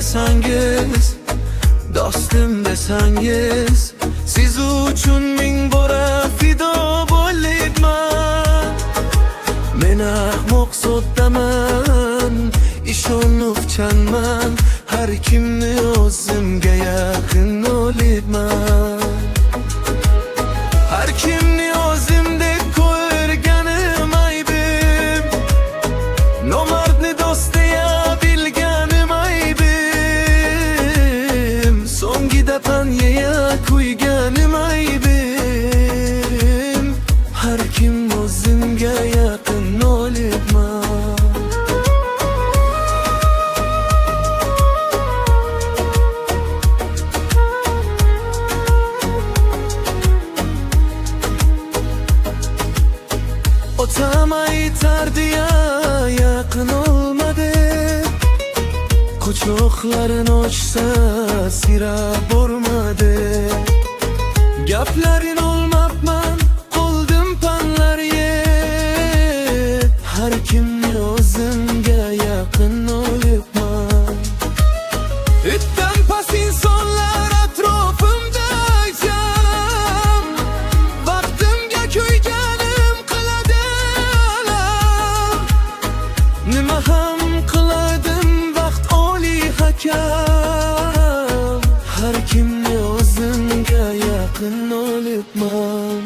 desangiz, dostum desangiz, siz uchun ming bora fido bo'libman. Men ahmoq soddaman, ishonuvchanman, har kimni o'zimga yaqin olibman. Har kimni o'zimdek ko'rganim aybim, nomardni do'st deya bilganim aybim, so'ngida panyeya kuyganim aybim. Har kim o'zimga yaqin olibman. Otam aytardi ya, yaqin olmadi, quchoqlarini ochsa sira bormadi. Gaplarin olmabman, qoldim panlar yeb, har kimni o'zimga yaqin olibman. Itdan past insonlar atrofimda aytsam, vaqtimga kuyganim qiladi alam. Nima ham qiladim vaqt oliy hakam, har kimni o'zimga yaqin olibman.